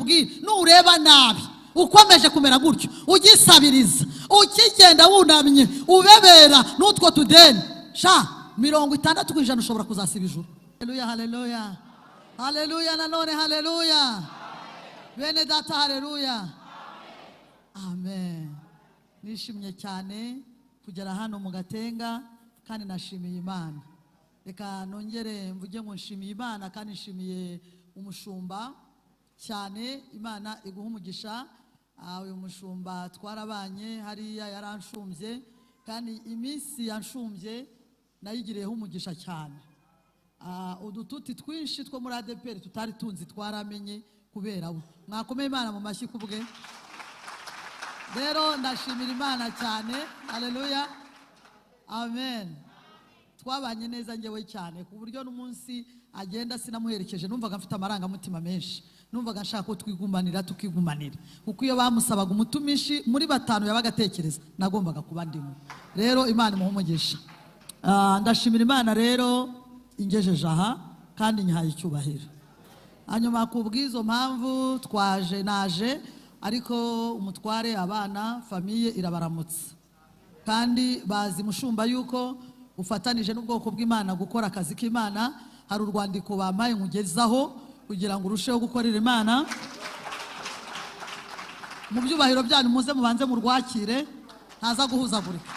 nkubwire nureba nabi ukomeje kumera gutyo ugisabiriza ukigenda wunamye ubebera n'utwo tudeni sha 60% ushobora kuzasiba ijuru. Haleluya haleluya haleluya nanone haleluya bene data haleluya amen. Nishimye cyane kugera hano mu Gatenga kandi nashimiye Imana. Reka nongere mvuge ngo nshimiye Imana kandi nshimiye umushumba cyane. Imana iguha umugisha. Uyu mushumba twarabanye hariya yaranshumye kandi iminsi yanshumbye nayigireho umugisha cyane. Udututi twinshi two muri ADPR tutari tunzi twaramenye kubera we. Mwakomeye Imana mu mashyi kubwe. Rero ndashimira Imana cyane. Haleluya amen. Twabanye neza ngewe cyane ku buryo n'umunsi agenda sinamuherekeje numvaga mfite amarangamutima menshi, numvaga nshaka ko twigumanira tukigumanira kuko iyo bamusabaga umutumishi muri 5 yabagatekereza nagombaga kuba ndimo. Rero Imana imuhumugisha. Ndashimira Imana rero ingejeje aha kandi nyihaye icyubahiro. Hanyuma kubwizo mpamvu naje ariko umutware abana famiye irabaramutse kandi bazi mushumba yuko ufatanije n'ubwoko bw'Imana gukora akazi k'Imana. Hari urwandiko bamaye nkugezaho kugira ngo urusheho gukorera Imana mu byubahiro byanyu. Muze mubanze mu rwakire ntaza guhuzagurika.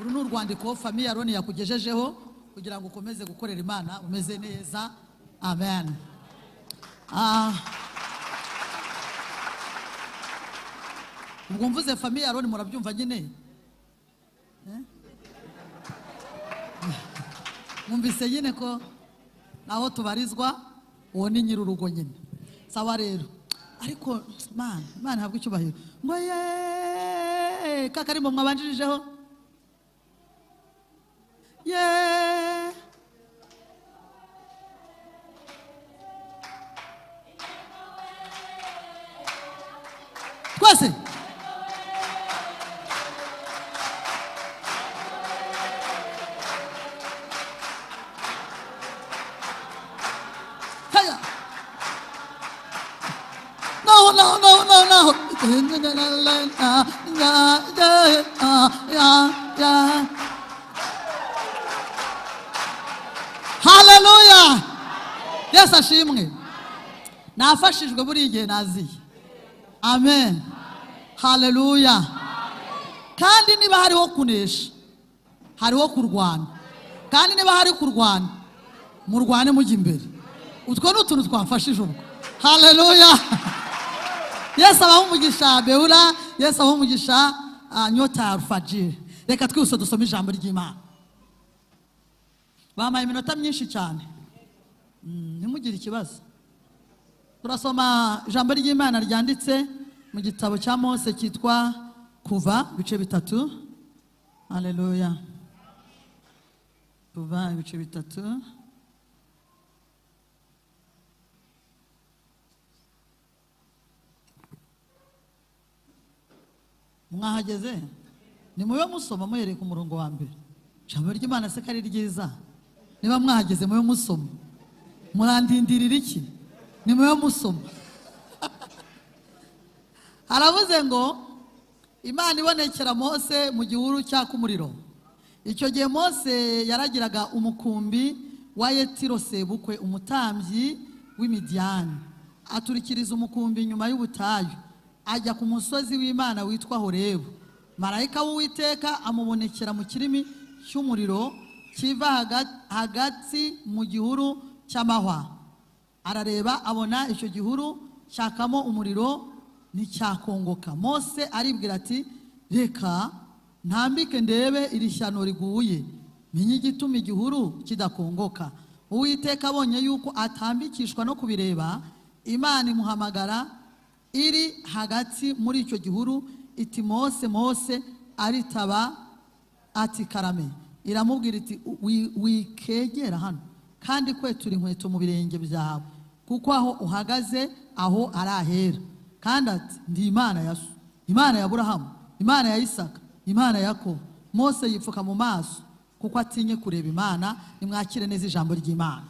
Uru ni urwandiko famiye Aroni yakugejejeho kugira ngo ukomeze gukorera Imana umeze neza. Amen. Ubwo mvuze famiye Aroni murabyumva nyine mwumvise nyine ko naho tubarizwa uwo ni nyirurugo nyine. Sawa rero ariko Imana ntabwo icyubahiro ngo ye kakarimo mwabanjirijeho ye twese Hallelujah. Yes ashimwe. Nafashijwe buri gihe naziye. Amen. Hallelujah. Kandi niba hariho kunesha hariho kurwana. Kandi niba hari kurwana murwane mujye imbere. Utwo n'utuntu twafashije ubwo. Hallelujah. Yes abahumugisha Beura, yes abahumugisha Nyota Alfajiri. Reka twese dusome ijambo ry'Imana. Bamaye iminota myinshi cyane. Ntimugire ikibazo. Turasoma ijambo ry'Imana ryanditse mu gitabo cya Mose cyitwa Kuva ibice 3. Haleluya. Kuva ibice 3. Mwahageze ni mube musoma muhereye ku murongo wa mbere. Ijambo ry'Imana se kari ryiza. Niba mwahageze mube musoma. Murandindirira iki? Ni mube musoma. Haravuze ngo Imana ibonekera Mose mu gihuru cyaka umuriro. Icyo gihe Mose yaragiraga umukumbi wa Yetiro sebukwe umutambyi w'Imidiyani. Aturikiriza umukumbi nyuma y'ubutayu. Ajya ku musozi w'Imana witwa Horebu. Marayika w'Uwiteka amubonekera mu kirimi cy'umuriro kiva hagati mu gihuru cy'amahwa. Arareba abona icyo gihuru cyakamo umuriro nticyakongoka. Mose aribwira ati reka ntambike ndebe iri shyano riguye menye igituma igihuru kidakongoka. Uwiteka abonye yuko atambikishwa no kubireba, Imana imuhamagara iri hagati muri icyo gihuru iti Mose Mose. Aritaba ati karame. Iramubwira iti wikegera hano kandi kwetura inkweto mu birenge byawe kuko aho uhagaze aho arahera. Kandi ati ndi Imana ya so, Imana ya Aburahamu, Imana ya Isaka, Imana ya Yakobo. Mose yipfuka mu maso kuko atinye kureba Imana. Nimwakire neza ijambo ry'Imana.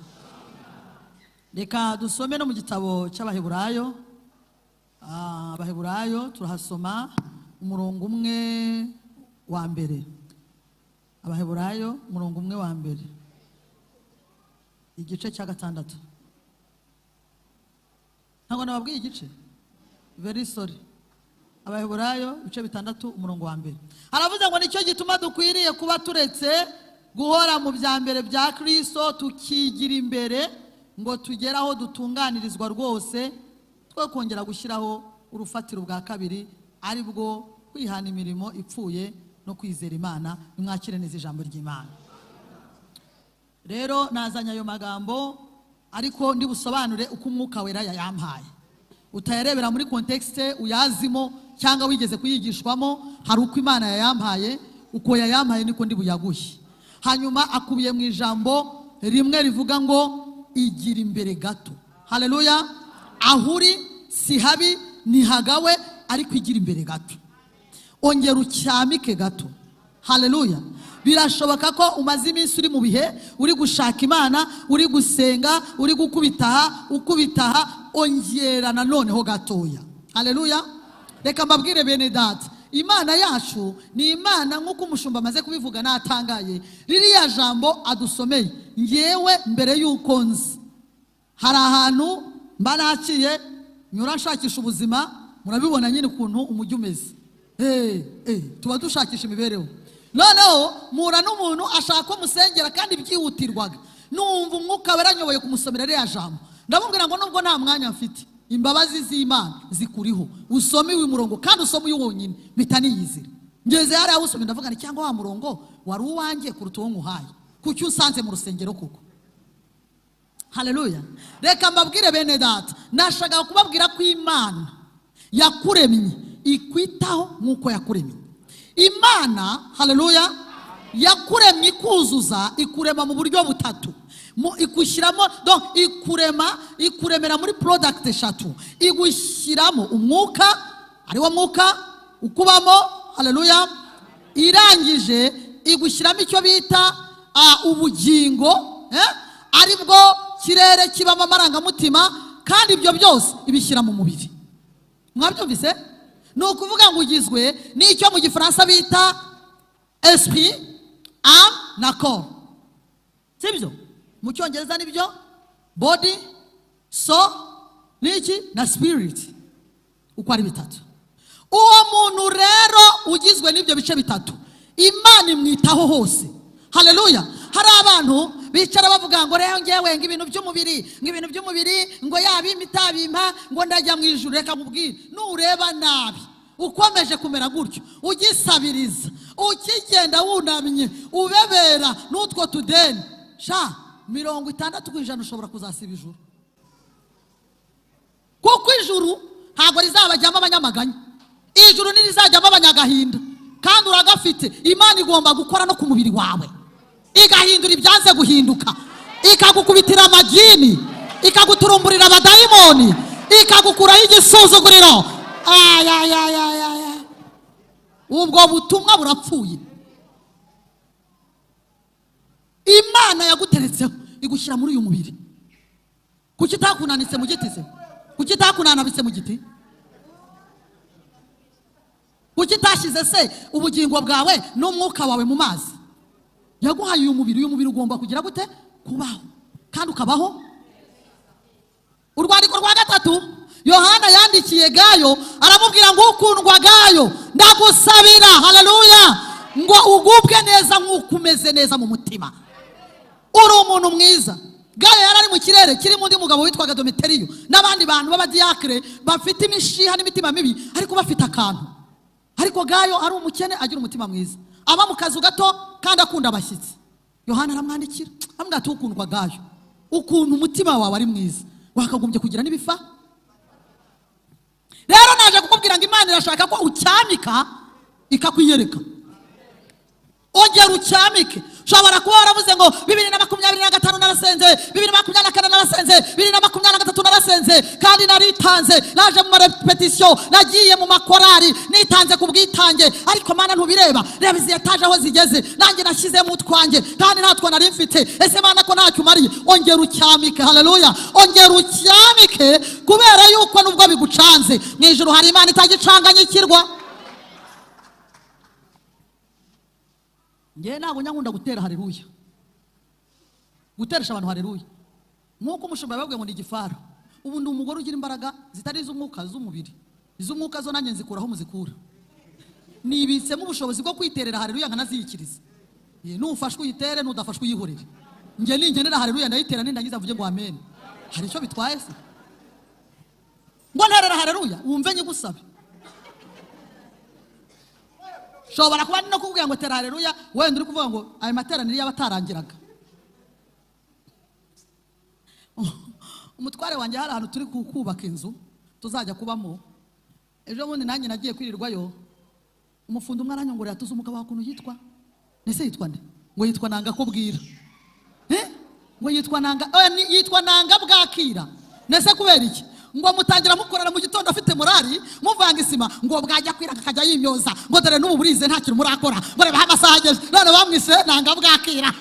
Reka dusome no mu gitabo cy'Abaheburayo. Abaheburayo turahasoma umurongo umwe wa mbere. Abaheburayo umurongo umwe wa mbere, igice cya 6. Ntabwo nababwiye igice, very sorry. Abaheburayo ibice 6 umurongo wa mbere haravuze ngo nicyo gituma dukwiriye kuba turetse guhora mu bya mbere bya Kristo, tukigira imbere ngo tugere aho dutunganirizwa rwose, twe kongera gushyiraho urufatiro bwa kabiri, ari bwo kwihana imirimo ipfuye no kwizera Imana. Nimwakire neza ijambo ry'Imana. Rero nazanya ayo magambo ariko ndi busobanure uko Umwuka Wera yayampaye, utayarebera muri context uyazimo cyangwa wigeze kuyigishwamo. Hari uko Imana yayampaye, uko yayampaye niko ndi buyaguhe. Hanyuma akubiye mu ijambo rimwe rivuga ngo igira imbere gato. Haleluya. Ahuri si habi ni hagawe, ariko igira imbere gato. Ongera ucyamike gato. Haleluya. Birashoboka ko umaze iminsi uri mu bihe uri gushaka Imana, uri gusenga, uri ukubitaha, ongera nanoneho gatoya. Haleluya. Reka mbabwire bene data, Imana yacu ni Imana nk'uko umushumba amaze kubivuga natangaye. Ririya jambo adusomeye ngewe mbere y'uko nzi, hari ahantu mba naciye nyura nshakisha ubuzima, murabibona nyine ukuntu umujyi umeze. Tuba dushakisha imibereho. Noneho mura n'umuntu ashaka ko musengera kandi byihutirwaga, numva Umwuka Wera anyoboye kumusomera ririya jambo. Ndamubwira ngo nubwo nta mwanya mfite, imbabazi z'Imana zikuriho, usome uyu murongo kandi usome uyu wonyine mpita niyizira. Ngeze hariya usome ndavuga ni cyangwa wa murongo wari uwanjye kuruta uwo nkuhaye, kuki usanze mu rusengero kuko. Haleluya. Reka mbabwire bene data, nashaka kubabwira ko Imana yakuremye ikwitaho nk'uko yakuremye. Imana, haleluya, yakuremye ikuzuza, ikurema mu buryo butatu. Ikushyiramo donc ikuremera muri product 3. Igushyiramo umwuka, ari wo mwuka ukubamo, haleluya. Irangije igushyiramo icyo bita ubugingo, ari bwo kirere kibamo amarangamutima, kandi ibyo byose ibishyira mu mubiri. Mwabyumvise? Ni ukuvuga ngo ugizwe n'icyo mu Gifaransa bita esprit, âme na corps. Sibyo? Mu Cyongereza nibyo body, soul, n'iki na spirit, uko ari bitatu. Uwo muntu rero ugizwe n'ibyo bice bitatu, Imana imwitaho hose. Haleluya. Hari abantu bicara bavuga ngo rero ngewe ngibintu by'umubiri ngo yabimitabimpa ngo ndajya mu ijuru. Reka nkubwire, nureba nabi ukomeje kumera gutyo, ugisabiriza, ukigenda wunamye, ubebera n'utwo tudeni, 60% ushobora kuzasiba ijuru. Kuko ijuru ntabwo rizabajyamo abanyamaganya, ijuru nirizajyamo abanyagahinda, kandi uragafite. Imana igomba gukora no ku mubiri wawe, igahindura ibyanze guhinduka, ikagukubitira amagini, ikaguturumburira abadayimoni, ikagukuraho igisuzuguriro. Ubwo butumwa burapfuye. Imana yaguteretseho igushyira muri uyu mubiri. Kuki itakunanitse mu giti se? Kuki itakunanabitse mu giti? Kuki itashyize se ubugingo bwawe n'umwuka wawe mu mazi? Yaguhaye uyu mubiri ugomba kugira gute? Kubaho kandi ukabaho. Urwandiko rwa 3 Yohana yandikiye Gayo, aramubwira ngo ukundwa Gayo, ndagusabira, haleluya, ngo ugubwe neza nk'uko umeze neza mu mutima. Uri umuntu mwiza. Gayo yarari mu kirere kirimo undi mugabo witwaga Demeteriyo n'abandi bantu b'abadiakre bafite imishiha n'imitima mibi, ariko bafite akantu. Ariko Gayo ari umukene, agira umutima mwiza, aba mu kazu gato kandi akunda abashyitsi. Yohana aramwandikira amubwira ati ukundwa Gayo, ukuntu umutima wawe ari mwiza, wakagombye kugira n'ibifa. Rero naje kukubwira ngo Imana irashaka ko ucyamika ikakwiyereka. Ongera ucyamike. Ushobora kuba waravuze ngo 2025 narasenze, 2024 narasenze, 2023 narasenze, kandi naritanze, naje mu repetition, nagiye mu makorari, nitanze ku bwitange, ariko Mana ntubireba. Reba izi etaje aho zigeze, nanjye nashyizemo utwanjye kandi natwo nari mfite. Ese Mana ko ntacyo umariye, ongera ucyamike. Haleluya, ongera ucyamike, kubera yuko nubwo bigucanze mu ijuru hari Imana itagicanganyikirwa. Ngewe ntabwo nyakunda gutera haleluya, guteresha abantu haleluya, nk'uko umushumba yababwiye ngo ni igifaro. Ubu ndi umugore ugira imbaraga zitari iz'umwuka, z'umubiri. Iz'umwuka zo nanjye nzikuraho muzikura. Nibitsemo ubushobozi bwo kwiterera haleluya nkanaziyikiriza. Nufashwe uyitere, nudafashwe uyihorere. Nge ningenera haleluya ndayitera, nindangiza mvuge ngo amen. Hari icyo bitwaye se? Ngo nterera haleluya wumve nyigusabe. Shobora kuba no kubwira ngo tera haleluya, wenda uri kuvuga ngo ayo materaniro y'abatarangiraga. Umutware wanjye hari ahantu turi kubaka inzu tuzajya kubamo. Ejo bundi nanjye nagiye kwirirwayo, umufundi umwe aranyongorera, tuzi umugabo wakuntu yitwa, nese yitwa nde? Ngo yitwa Nanga ko bwira. Ngo yitwa Nanga, yitwa Nanga bwakira. Nese kubera iki? Ngo mutangira mukorera mu gitondo afite morali, muvanga isima, ngo bwajya kwira akajya yimyoza, ngo dore n'ubu burize nta kintu murakora, ngo reba amasaha ageze, none bamwise Nanga bwakira.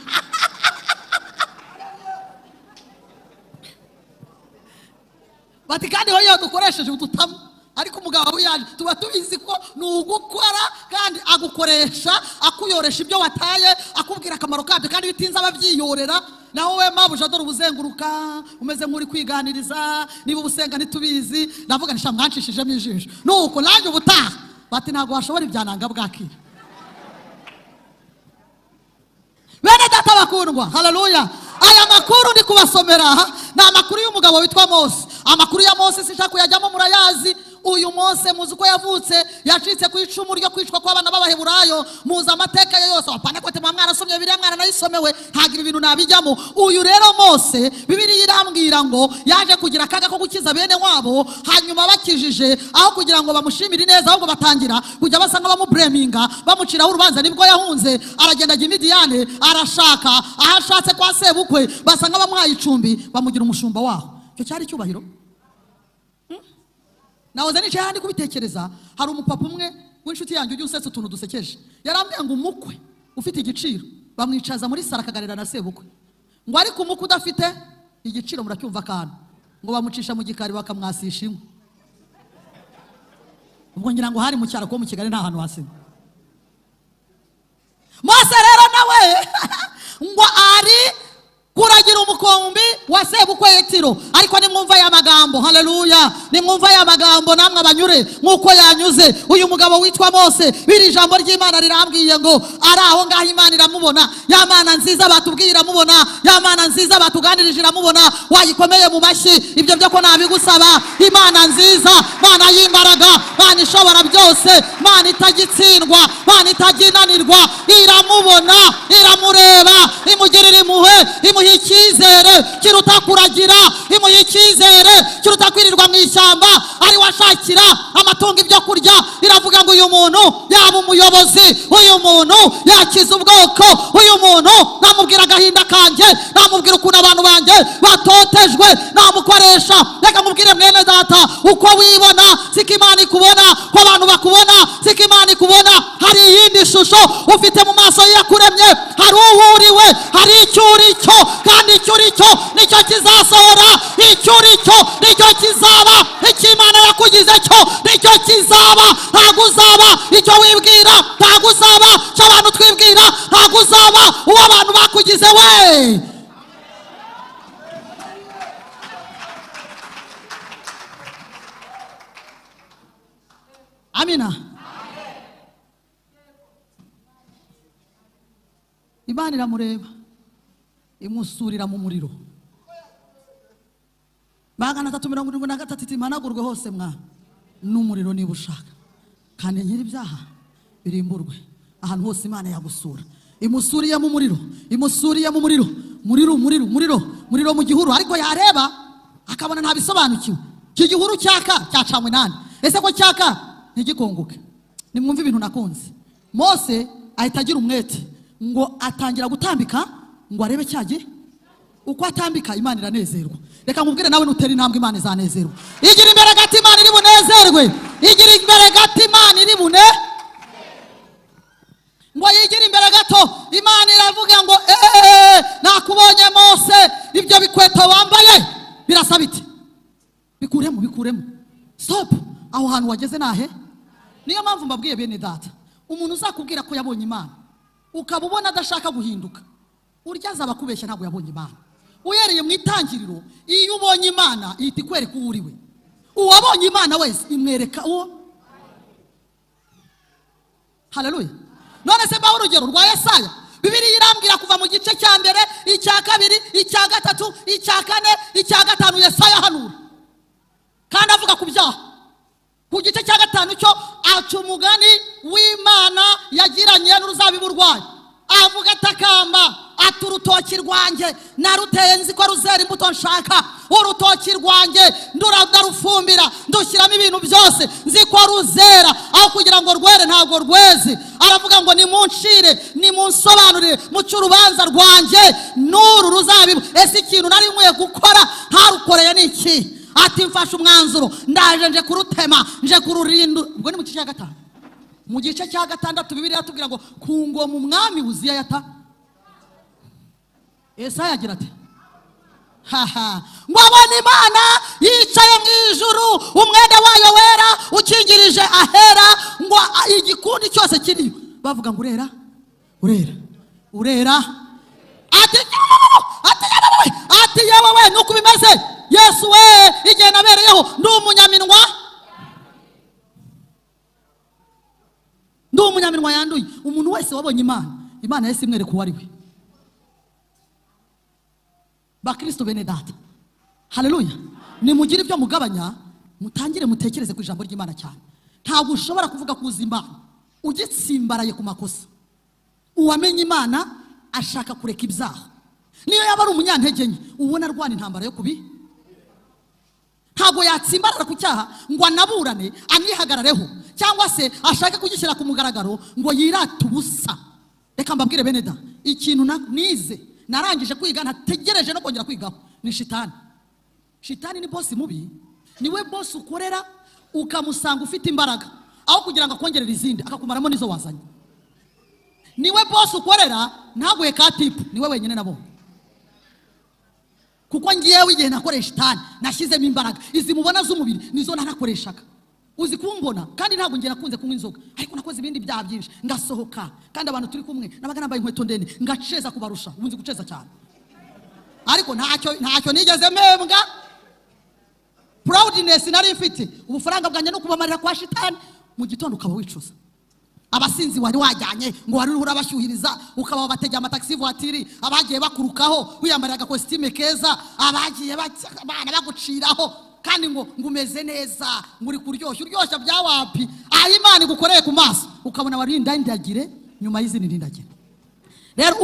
Bati kandi hoyo dukoresheje ututamu, ariko umugabo wiyaje tuba tubizi ko nugukora kandi agukoresha, akuyoresha ibyo wataye, akubwira akamaro kabyo, kandi bitinze ababyiyorera. Naho we mabuja dore ubuzenguruka umeze nk'uri kwiganiriza, niba ubusenga ntitubizi, ndavuga nisha mwanshishijemo ijisho, nuko nanjye ubutaha bati ntabwo washobora ibya Nanga bwakira. Bene data bakundwa, haleluya. Aya makuru ndi kubasomera ni amakuru y'umugabo witwa Mose. Amakuru ya Mose sinshaka kuyajyamo, murayazi. Uyu Mose muzi ko yavutse yacitse ku icumu ryo kwicwa kw'abana b'Abaheburayo. Muzi amateka ye yose, apana ko tema mwarasomye Bibiliya mwana nayisomewe, hagira ibintu nabijyamo. Uyu rero Mose Bibiliya irambwira ngo yaje kugira akaga ko gukiza bene wabo, hanyuma bakijije aho kugira ngo bamushimire neza, ahubwo batangira kujya basa nk'abamubureminga, bamuciraho urubanza. Nibwo yahunze aragenda ajya i Midiyani, arashaka, aho ashatse kwa sebukwe basa nk'abamuhaye icumbi, bamugira umushumba waho. Icyo cyari icyubahiro. Nahoze nicaye handi kubitekereza, hari umupapa umwe w'inshuti yanjye ujya usetsa utuntu dusekeje. Yarambwiye ngo umukwe ufite igiciro bamwicaza muri sara akaganira na sebukwe, ngo ariko umukwe udafite igiciro muracyumva kandi ngo bamucisha mu gikari bakamwasisha inkwi. Ubwo ngira ngo hari mu cyaro ko mu Kigali nta hantu hasima. Mose rero nawe ngo ari kuragira umukumbi wa sebukwe Yetiro, ariko nimwumva ya magambo. Haleluya, nimwumva ya magambo namwe abanyure nkuko yanyuze uyu mugabo witwa Mose. Biri jambo ry'Imana rirambwiye ngo ari aho ngaho Imana iramubona, ya Mana nziza batubwira mubona, ya Mana nziza batuganirije iramubona. Wayikomeye mu mashyi ibyo byo ko nabigusaba. Imana nziza, Mana y'imbaraga, Mana ishobora byose, Mana itagitsindwa, Mana itaginanirwa, iramubona, iramureba, imugirira impuhwe, imuha icyizere kiruta kuragira, imuha icyizere kiruta kwirirwa mu ishyamba ari washakira amatungo ibyo kurya. Iravuga ngo uyu muntu yaba umuyobozi, uyu muntu yakiza ubwoko, uyu muntu namubwira agahinda kanjye, namubwira ukuntu abantu banjye batotejwe, namukoresha. Reka mubwire mwene data, uko wibona siko Imana ikubona, ko abantu bakubona siko Imana ikubona. Hari iyindi shusho ufite mu maso yakuremye, hari uhuriwe, hari icyo uri cyo, kandi icyo uri cyo nicyo kizasohora, icyo uri cyo nicyo kizaba, icyo Imana yakugize cyo nicyo kizaba. Ntabwo uzaba icyo wibwira, ntabwo uzaba icyo abantu twibwira, ntabwo uzaba uwo abantu bakugize we. Amina. Imana iramureba, imusurira mu muriro. 373 iti managurwe hose mwana n'umuriro niba ushaka, kandi nyiri ibyaha birimburwe. Ahantu hose Imana yagusura, imusuriye mu muriro, imusuriye mu muriro, muriro mu gihuru. Ariko yareba akabona ntabisobanukiwe. Iki gihuru cyaka cyacamwe nani? Ese ko cyaka ntigikonguke? Nimwumve ibintu nakunze. Mose ahita agira umwete ngo atangira gutambika ngo arebe cyagiye. Uko atambika Imana iranezerwa. Reka nkubwire nawe nutera intambwe Imana izanezerwa. Igira imbere gati Imana iri bunezerwe. igira imbere gato Imana iri bune ngo yigira imbere gato Imana iravuga ngo nakubonye Mose ibyo bikweto wambaye birasa biti bikuremo stop aho hantu wageze nahe. Niyo mpamvu mbabwiye bene data, umuntu uzakubwira ko yabonye Imana ukaba ubona adashaka guhinduka, urya azaba kubeshya ntabwo yabonye Imana. Uyereye mu itangiriro, iyo ubonye Imana ihita ikwereka uwo uriwe. Uwabonye Imana wese imwereka uwo. Haleluya. None se baho urugero rwa Yesaya, Bibiliya irambwira kuva mu gice cya mbere, icya kabiri, icya gatatu, icya kane, icya gatanu Yesaya hanura kandi avuga ku byaha. Ku gice cya gatanu cyo aca umugani w'Imana yagiranye n'uruzabibu rwayo, avuga atakamba ati urutoki rwanjye naruteye nzi ko ruzera imbuto nshaka, urutoki rwanjye ndarufumbira ndushyiramo ibintu byose nzi ko ruzera, aho kugira ngo rwere ntabwo rweze. Aravuga ngo nimunshire nimunsobanurire muce urubanza rwanjye n'uru ruzabibu. Ese ikintu nari nkwiye gukora ntarukoreye ni iki? Ati mfashe umwanzuro ndaje nje kurutema nje kururinda. Ubwo ni mu gice cya gatanu. Mu gice cya gatandatu Bibiliya iratubwira ngo ku ngoma umwami Uziya yata Yesaya agira ati ngo abona Imana yicaye mu ijuru, umwenda wayo wera ukingirije ahera, ngo igikundi cyose kiri bavuga ngo urera ati yewe nuko bimeze Yesu we igihe nabereyeho ndi umunyaminwa yanduye. Umuntu wese wabonye Imana yese imwereka uwo ari we. Bakristo bene data, haleluya, nimugire ibyo mugabanya mutangire mutekereze ku ijambo ry'Imana cyane. Ntabwo ushobora kuvuga kuza Imana ugitsimbaraye ku makosa. Uwamenye Imana ashaka kureka ibyaha. Niyo yaba ari umunyantege nke ubona arwana intambara yo kubi, ntabwo yatsimbarara ku cyaha ngo anaburane anihagarareho cyangwa se ashake kugishyira ku mugaragaro ngo yirate ubusa. Reka mbabwire bene da, ikintu nize narangije kwiga ntategereje no kongera kwigaho ni shitani. Shitani ni boss mubi, niwe boss ukorera ukamusanga ufite imbaraga aho kugira ngo akongerere izindi akakumaramo nizo wazanye. Niwe boss ukorera ntaguye ka tipu, niwe wenyine nabo. Kuko ngiyewe igihe nakoresha shitani nashyizemo imbaraga, izi mubona z'umubiri nizo nanakoreshaga. Uzi kumbona kandi ntabwo ngera kunze kunywa inzoga, ariko nakoze ibindi byaha byinshi ngasohoka kandi abantu turi kumwe nabaga nambaye inkweto ndende ngaceza kubarusha. Ubunzi guceza cyane ariko ntacyo nigeze mpembwa. Proudness nari mfite, ubufaranga bwanjye no kubamarira kwa shitani. Mu gitondo ukaba wicuza abasinzi wari wajyanye ngo wari urabashyuhiriza, ukaba bategeye amataxi voiture, abagiye bakurukaho wiyambarira agakositime keza, abagiye bana baguciraho kandi ngo ngumeze neza muri kuryoshya uryoshya bya wapi. Aho Imana igukoreye ku maso ukabona wari indagire nyuma y'izindi ndagire. Rero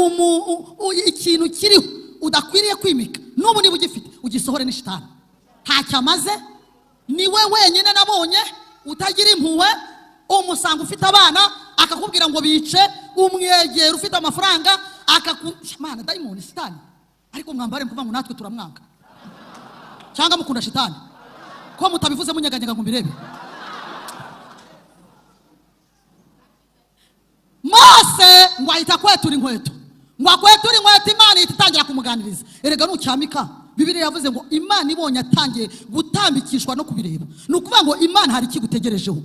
ikintu kiriho udakwiriye kwimika n'ubu niba ugifite ugisohore ni shitani. Ntacyo amaze, niwe wenyine nabonye utagira impuhwe. Umusanga ufite abana akakubwira ngo bice, umwegera ufite amafaranga Mana daimoni shitani. Ariko mwambare mvuga ngo natwe turamwanga cyangwa mukunda shitani ko mutabivuze munyeganyega ngo mbirebe. Mose ngo ahita kwetura inkweto, ngo akwetura inkweto Imana ihita itangira kumuganiriza. Erega nucyamika Bibiliya yavuze ngo Imana ibonye atangiye gutambikishwa no kubireba, ni ukuvuga ngo Imana hari iki gutegerejeho,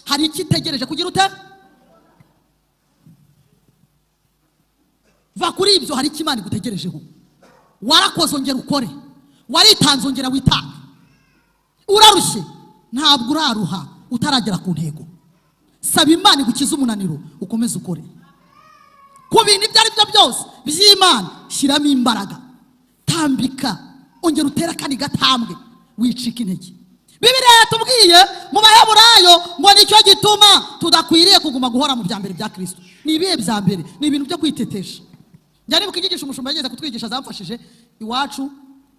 hari iki itegereje kugira ute. Va kuri ibyo, hari iki Imana igutegerejeho. Warakoze ongera ukore, waritanze ongera witange. Urarushye ntabwo uraruha utaragera ku ntego. Saba Imana igukiza umunaniro ukomeze ukore ku bintu ibyo ari byo byose by'Imana. Shyiramo imbaraga, tambika, ongera utera kandi gatambwe, wicika intege. Bibiliya yatubwiye mu Baheburayo ngo nicyo gituma tudakwiriye kuguma guhora mu bya mbere bya Kristo. Ni ibihe bya mbere? Ni ibintu byo kwitetesha. Njyane bukigisha umushumba yageze kutwigisha zamfashije iwacu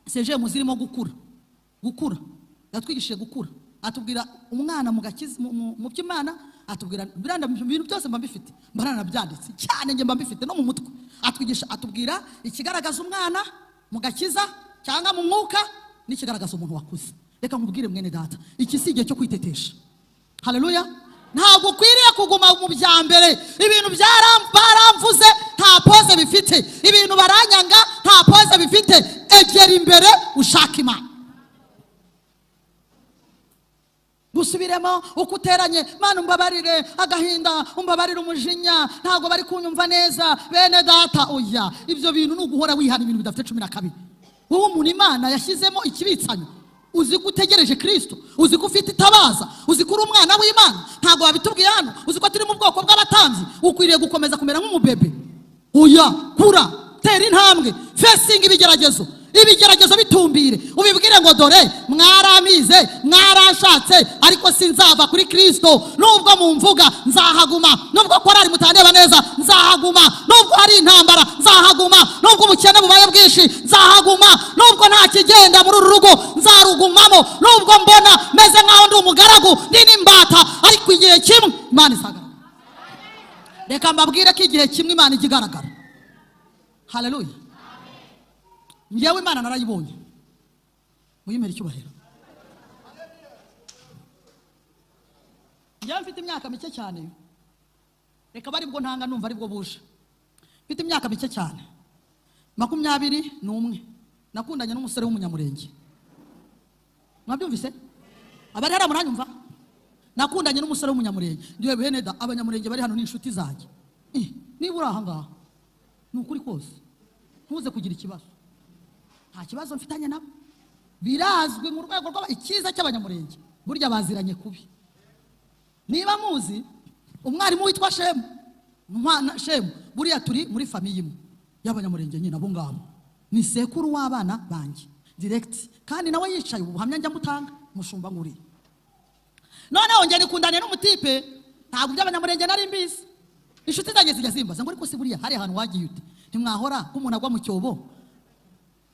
seje muzirimo gukura yatwigishije gukura. Atubwira umwana mu gakiza mu by'Imana, atubwira biranda ibintu byose mba mbifite, mbarana byanditse cyane nge mba mbifite no mu mutwe. Atubwira ikigaragaza umwana mu gakiza cyangwa mu mwuka n'ikigaragaza umuntu wakuze. Reka nkubwire mwene data, iki si igihe cyo kwitetesha. Haleluya. Ntabwo ukwiriye kuguma mu bya mbere. Ibintu baramvuze nta pose bifite, ibintu baranyanga nta pose bifite. Egera imbere ushaka Imana. Gusubiremo ukuteranye, Mana umbabarire agahinda, umbabarire umujinya, ntago bari kunyumva neza bene data. Oya, ibyo bintu nuguhora wihana ibintu bidafite 12. Wowe umuntu Imana yashyizemo ikibitsanyo, uzi ko utegereje Kristo, uzi ko ufite itabaza, uzi ko uri umwana w'Imana, ntago wabitubwiye hano, uzi ko turi mu bwoko bw'abatanzi, ukwiriye gukomeza kumera nk'umubebe. Oya, kura, tera intambwe, facing ibigeragezo bitumbire, ubibwire ngo dore mwaramize, mwarashatse, ariko sinzava kuri Kristo. Nubwo mumvuga nzahaguma, nubwo korari mutandeba neza nzahaguma, nubwo hari intambara nzahaguma, nubwo ubukene bubaye bwinshi nzahaguma, nubwo nta kigenda muri uru rugo nzarugumamo, nubwo mbona meze nkaho ndi umugaragu ndi n'imbata, ariko igihe kimwe Imana isagaragara. Reka mbabwire ko igihe kimwe Imana ikigaragara. Haleluya. Njyewe Imana narayibonye, muyimere icyubahiro. Njyewe mfite imyaka mike cyane, reka bari bwo ntanga numva ari bwo buje. Mfite imyaka mike cyane, 21, nakundanye n'umusore w'umunyamurenge. Mwabyumvise? Abari hano muranyumva? Nakundanye n'umusore w'umunyamurenge. Ndiwe bene da, abanyamurenge bari hano ni inshuti zanjye. Niba uri aha ngaha nukuri kose ntuze kugira ikibazo. Nta kibazo mfitanye nabo, birazwi mu rwego rw'icyiza cy'abanyamurenge, burya baziranye kubi. Niba muzi umwarimu witwa Shemu, Shemu buriya turi muri famiye imwe y'abanyamurenge nyine, abo ngabo ni sekuru w'abana banjye direct, kandi nawe yicaye ubuhamya njya mutanga mushumba nguri. Noneho njye nikundane n'umutipe, ntabwo by'abanyamurenge nari mbizi. Inshuti zanjye zijya zimbaza ngo ariko se buriya hari ahantu wagiye ute, ntimwahora k'umuntu agwa mu cyobo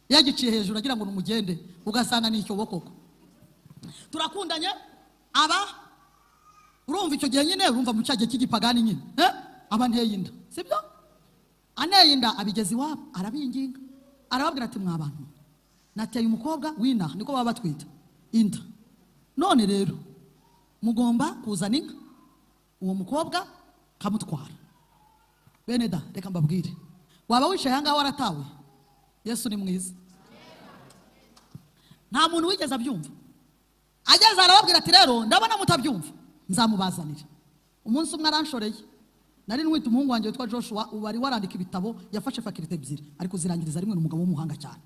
yagiciye hejuru agira ngo numugende, ugasanga ni icyobo koko. Turakundanye urumva icyo gihe nyine, urumva mu cyagihe cy'igipagani nyine, aba nteye inda, sibyo? Aneye inda abigeze iwabo, arabinginga, arababwira ati mwabantu nateye umukobwa w'inaha, niko baba batwita inda, none rero mugomba kuzana inka, uwo mukobwa kamutwara. Bene da, reka mbabwire, waba wicaye ahangaha waratawe, Yesu ni mwiza. Nta muntu wigeze abyumva. Ageze arababwira ati rero ndabona mutabyumva, nzamubazanira. Umunsi umwe aranshoreye, nari nwita umuhungu wanjye witwa Joshua, wari warandika ibitabo, yafashe faculty 2 ariko zirangiriza rimwe, n'umugabo w'umuhanga cyane,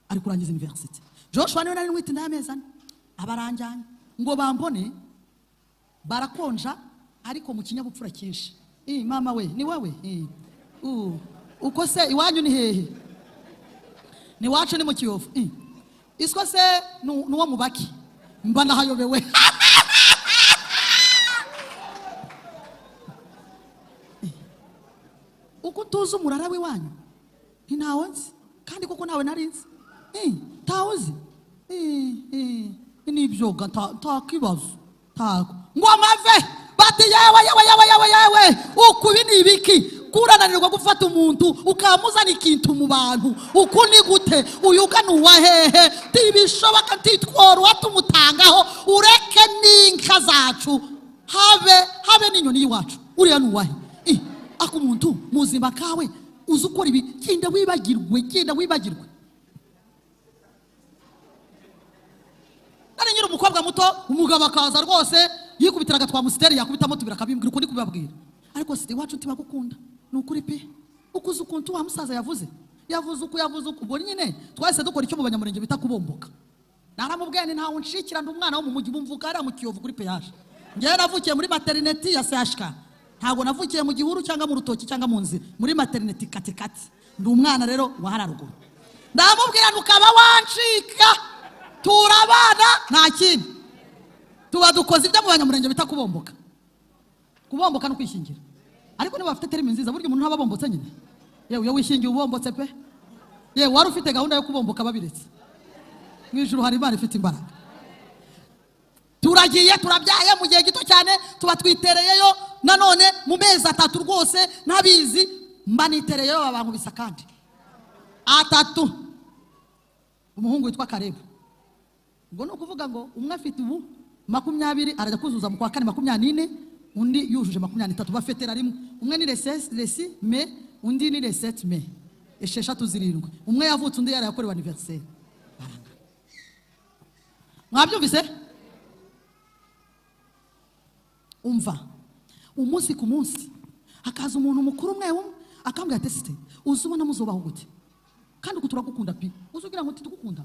ari kurangiza university. Joshua niwe nari nwita ndamezana, abaranjanye ngo bambone, barakonja ariko mu kinyabupfura cyinshi. Mama we, ni wewe? Uko se iwanyu ni hehe? Ni wacu ni mu Kiyovu. Isko se nuwo mubaki, mba nahayobewe. Uko tuzi umurara w'iwanyu ntawe nzi, kandi koko nawe narinzi. Tawuzi nibyo nta kibazo tago ngo amave bati yewe ukubi ni ibiki, kurananirwa gufata umuntu ukamuzana ikintu mu bantu, uku ni gute, uyuga nuwa hehe, tibishoboka ntitworo watumutangaho, ureke n'inka zacu, habe n'inyoni y'iwacu, uriya nuwahe. Ako muntu muzima kawe uzi ukora ibi, genda wibagirwe. Nari nyiri umukobwa muto, umugabo akaza rwose yikubitiraga twa musiteri, yakubitamo tubira kabimbwira uko ndi kubabwira, ariko si iwacu ntibagukunda. Nukuri pe, ukuze ukuntu wa musaza yavuze uko ubwo nyine twese dukora icyo mu banyamurenge bita kubomboka. Naramubwiye ntawe unshikira, ndi umwana wo mu mujyi, bumvuka ari mu Kiyovu kuri peyaje. Njye navukiye muri maternity ya CHK, ntabwo navukiye mu gihuru cyangwa mu rutoki cyangwa mu nzira, muri maternity katikati. Ndi umwana rero wa hararuguru. Ndamubwira nukaba wanshika, turabana nta kintu, tuba dukoze ibyo mu banyamurenge bita kubomboka. Kubomboka no kwishingira, ariko niba bafite terime nziza, buryo umuntu ntababombotse nyine. Yewe wishingiye ubombotse pe, yewe wari ufite gahunda yo kubomboka babiretse. Mu ijuru hari Imana ifite imbaraga. Turagiye turabyaye mu gihe gito cyane, tuba twitereyeyo nanone mu mezi 3 rwose nabizi, mba nitereyeyo abantu bisa kandi 3. Umuhungu witwa Karebu, ngo no kuvuga ngo umwe afite ubu 20 arajya kuzuza mu kwa kane 24, undi yujuje 23 bafetera rimwe. Umwe ni le 6 mai, undi ni le 7 mai. Esheshatu zirindwi. Umwe yavutse undi yari yakorewe anniversaire. Mwabyumvise? Umva. Umunsi ku munsi hakaza umuntu mukuru umwe akambwira ati site uzubona muzobaho gute kandi kuturagukunda pi uzugira ngo tugukunda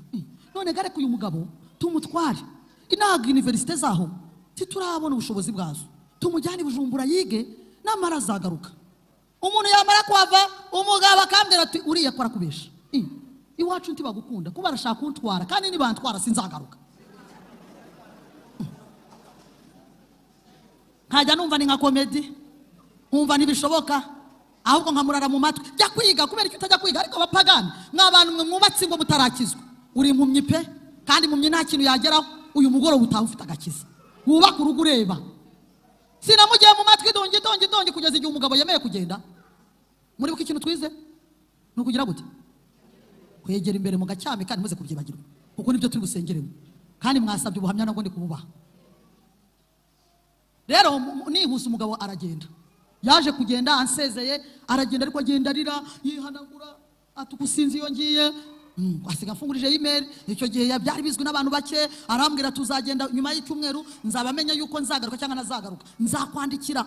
none gare kuyu mugabo tumutware inaga universite zaho titurabona ubushobozi bwazo tumujyane Bujumbura yige namara zagaruka. Umuntu yamara kwava umugabo akambwira ati uriya kora kubesha iwacu ntibagukunda kuba arashaka kuntwara kandi nibantwara sinzagaruka. Nkajya numva ni nka comedy, nkumva ntibishoboka, ahubwo nkamurara mu matwi jya kwiga. Kubera icyo utajya kwiga ariko abapagani nk'abantu mwe mwubatse ngo mutarakizwa, uri impumyi pe kandi impumyi nta kintu yageraho. Uyu mugoroba utaha ufite agakiza, wubaka urugo ureba. Sinamugiye mu matwi dongi kugeza igihe umugabo yemeye kugenda. Muri buko ikintu twize nukugira gute kwegera imbere mu gacyame kandi muze kubyibagirwa kuko nibyo turi gusengeremo kandi mwasabye ubuhamya nabwo ndi kububaha. Rero nihuse umugabo aragenda, yaje kugenda ansezeye aragenda ariko agenda arira yihanagura atukusinzi iyo ngiye asiga mfungurije email. Icyo gihe byari bizwi n'abantu bake, arambwira tuzagenda nyuma y'icyumweru nzabamenya yuko nzagaruka cyangwa nazagaruka, nzakwandikira.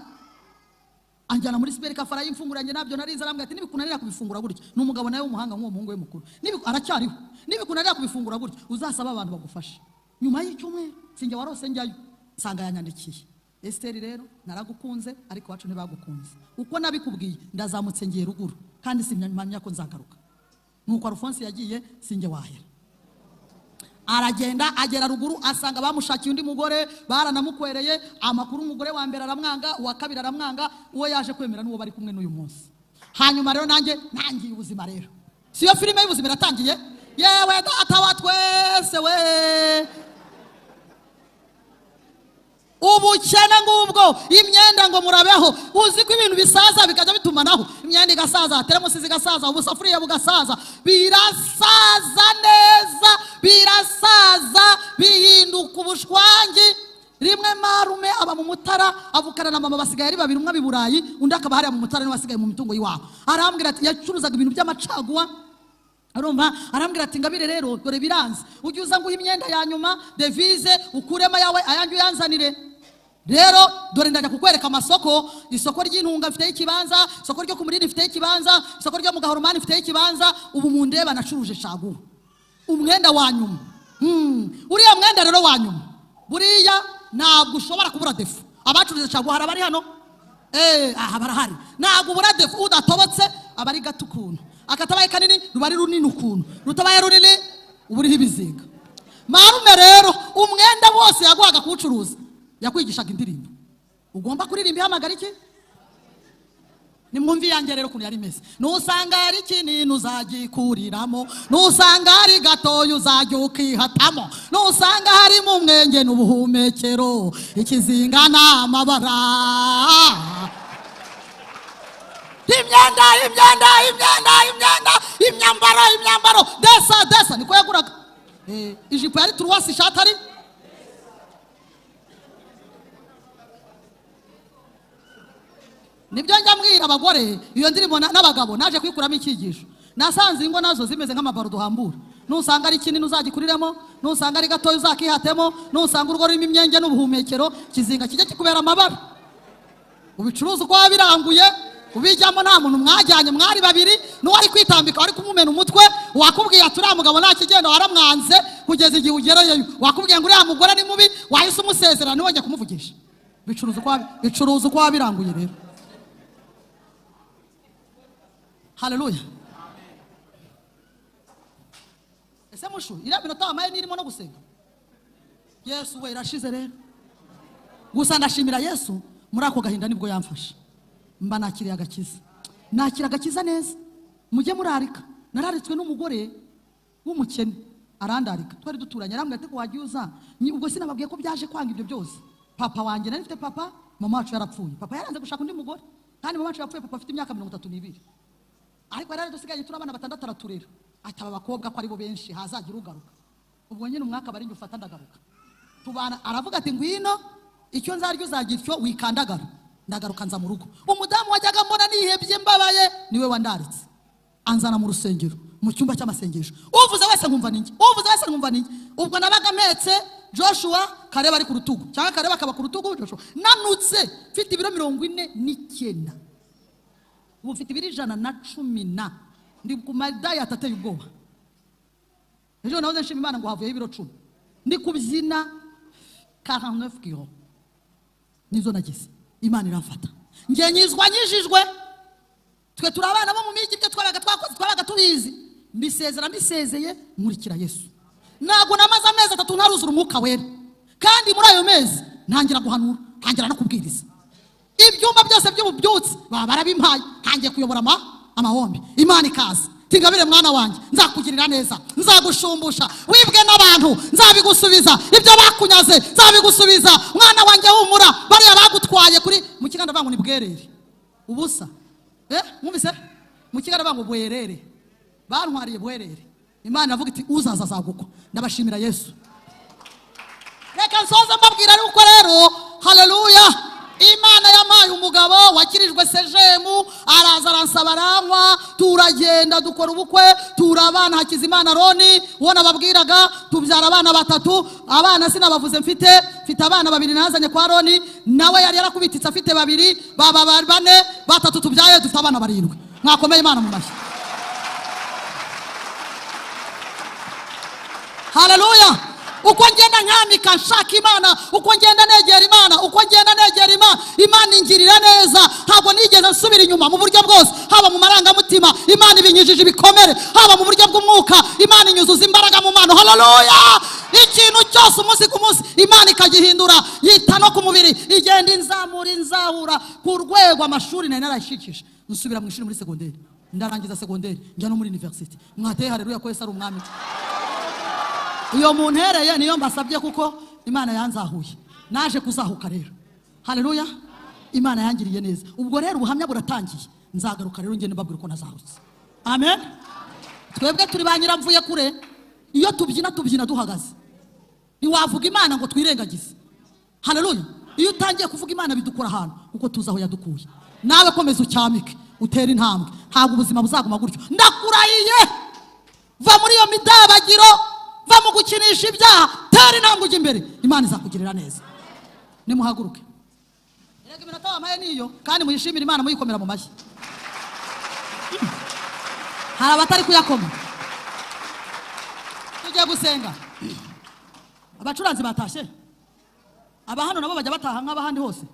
Anjyana muri Siberi Kafara y'imfunguranye nabyo narize, arambwira ati nibikunanira kubifungura gutya, n'umugabo nawe w'umuhanga nk'uwo muhungu we mukuru aracyariho, nibikunanira kubifungura gutya uzasaba abantu bagufasha. Nyuma y'icyumweru sinjye warose njyayo nsanga yanyandikiye, Esther rero naragukunze ariko wacu ntibagukunze uko nabikubwiye, ndazamutse ngiye ruguru kandi simyamya ko nzagaruka. Nuko Alphonse yagiye sinjye wahera. Aragenda agera ruguru asanga bamushakiye undi mugore, baranamukwereye amakuru. Umugore wa mbere aramwanga, uwa kabiri aramwanga, uwo yaje kwemera n'uwo bari kumwe n'uyu munsi. Hanyuma rero nangiye ubuzima rero. Siyo filime y'ubuzima iratangiye. Yewe data wa twese we, ubukene ngubwo, imyenda ngo murabeho. Uzi ko ibintu bisaza bikajya bitumanaho, imyenda igasaza, teremusi zigasaza, ubusafuriya bugasaza, birasaza neza, birasaza bihinduka ubushwangi. Rimwe marume aba mu Mutara avukana na mama, basigaye ari babiri, umwe abi Burayi undi akaba hariya mu Mutara, niwe wasigaye mu mitungo y'iwabo. Arambwira ati yacuruzaga ibintu by'amacaguwa, arumva arambwira ati Ngabire rero dore biranze, ujye uza nguha imyenda ya nyuma devise ukurema yawe ayanjye uyanzanire. Rero dore ndajya kukwereka amasoko, isoko ry'intunga mfite ikibanza, isoko ryo ku Murindi mfite ikibanza, isoko ryo mu Gahoromani mfite ikibanza. Ubu mu ndeba nacuruje caguwa umwenda wa nyuma. Uriya mwenda rero wa nyuma buriya ntabwo ushobora kubura defu. Abacuruje caguwa harabari hano barahari, ntabwo ubura defu. Udatobotse abari gato ukuntu, akatabaye kanini rubari runini ukuntu, rutabaye runini uburiho ibizinga. Marume rero umwenda wose yaguhaga kuwucuruza, yakwigishaga indirimbo. Ugomba kuririmba ihamagara iki? Nimwumvi yanjye rero ukuntu yari imeze. Nusanga ari kinini uzagikuriramo, nusanga ari gatoya uzajya ukihatamo, nusanga harimo umwenge n'ubuhumekero, ikizinga n'amabara. Imyambaro desa niko yaguraga. Ijipo yari turuwasi, ishati ari nibyo njya mbwira abagore. Iyo ndirimbo n'abagabo naje kwikuramo icyigisho, nasanze ingo nazo zimeze nk'amabaro duhambura. Nusanga ari kinini uzagikuriremo, nusanga ari gatoya uzakihatemo, nusanga urugo rurimo imyenge n'ubuhumekero, kizinga kijya kikubera amabara. Ubicuruza uko wabiranguye, ubijyamo nta muntu mwajyanye, mwari babiri, n'uwari kwitambika wari kumumena umutwe, wakubwiye ati uriya mugabo nta kigenda, waramwanze kugeza igihe ugereyeyo. Wakubwiye ngo uriya mugore ni mubi, wahise umusezerana ntiwongeye kumuvugisha. Bicuruza uko wabiranguye rero. Haleluya. Ese mushu iriya minota wamaye nirimo no gusenga? Yesu we irashize rero. Gusa ndashimira Yesu, muri ako gahinda nibwo yamfasha. Mba nakiriye agakiza, nakira agakiza neza. Mujye murarika. Nararitswe n'umugore w'umukene arandarika, twari duturanye. Arambwira ati ko wagiye uza, ubwo sinababwiye ko byaje kwanga ibyo byose. Papa wanjye nari mfite papa, mama wacu yarapfuye. Papa yaranze gushaka undi mugore kandi mama wacu yapfuye papa afite imyaka 32. Ariko rero dusigaye turi abana 6 araturera. Ataba abakobwa ko ari bo benshi hazagira ugaruka. Ubwo nyine umwaka bari njye ufata ndagaruka. tubana, aravuga ati ngwino icyo nzaryo uzagira icyo wikandagara. Ndagaruka nza mu rugo. Umudamu wajyaga mbona nihebye mbabaye niwe wandaritse, anzana mu rusengero, mu cyumba cy'amasengesho. Uvuze wese nkumva ninjye, uvuze wese nkumva ninjye. Ubwo nabaga mpetse Joshua, Kareba ari ku rutugu, cyangwa Kareba akaba ku rutugu Joshua. Nanutse mfite ibiro 49, ubu mfite ibiro 110, ndi ku madaya atateye ubwoba. Ejo nahoze nshima Imana ngo havuye ibiro 10, ndi kubyina 49 kilo. Nizo nagize, Imana iramfata, ngiye nyizwa nyijijwe. Twe turabana bo mu migi, byo twabaga tubizi. Mbisezeye nkurikira Yesu. Ntabwo namaze amezi 3 ntaruzura umwuka wera, kandi muri ayo mezi ntangira guhanura, ntangira no kubwiriza. Ibyumba byose by'ububyutsi barabimpaye, ntangiye kuyobora amahombi. Imana ikaza, tingabire mwana wanjye, nzakugirira neza, nzagushumbusha, wibwe n'abantu nzabigusubiza, ibyo bakunyaze nzabigusubiza. Mwana wanjye humura, bariya bagutwaye kuri mu kiganda bangu ni bwerere ubusa. Mwumvise mu kiganda bangu bwerere, bantwariye bwerere. Imana avuga iti uzaza azagukwa. Ndabashimira Yesu. Reka nsoze mbabwira yuko rero, haleluya, Imana yamaye umugabo wakirijwe sejemu, araza aransaba aranywa, turagenda dukora ubukwe, turabana. Hakizimana Aroni ubona babwiraga, tubyara abana 3. Abana sinabavuze, mfite abana 2 nazanye kwa Aroni, nawe yari yarakubititse afite 2, baba 4, 3 tubyaye, dufite abana 7. Mwakomeye Imana mu mashyi. Haleluya. Uko ngenda nyamika nshaka Imana, uko ngenda negera Imana, uko ngenda negera Imana ingirira neza. Ntabwo nigeze nsubira inyuma mu buryo bwose, haba mu marangamutima Imana ibinyujije ibikomere, haba mu buryo bw'umwuka Imana inyuzuza imbaraga mu mano. Haleluya. Ikintu cyose umunsi ku munsi Imana ikagihindura, yita no ku mubiri, igenda inzahura ku rwego amashuri nari narashikije. Nsubira mu ishuri muri segonderi, ndarangiza segonderi, njya no muri university. Mwateye haleluya ko Yesu ari umwami. Iyo muntereye niyo mbasabye, kuko Imana yanzahuye, naje kuzahuka rero. Haleluya. Imana yangiriye neza. Ubwo rero ubuhamya buratangiye, nzagaruka rero ngende mbabwira uko nazahutse. Amen. Twebwe turi ba nyiramvuye kure, iyo tubyina duhagaze. Ntiwavuga Imana ngo twirengagize. Haleluya. Iyo utangiye kuvuga Imana bidukora ahantu, uko tuzaho yadukuye. Nawe komeza ucyamike, utera intambwe, ntabwo ubuzima buzaguma gutyo. Ndakurahiye, va muri iyo midabagiro, va mu gukinisha ibyaha, tera intambwe ujya imbere, Imana izakugirira neza. Nimuhaguruke. Erega iminota wamaye niyo, kandi muyishimira Imana muyikomera mu mashyi. Hari abatari kuyakoma. Tugiye gusenga. Abacuranzi batashe, abahano nabo bajya bataha nk'abahandi hose.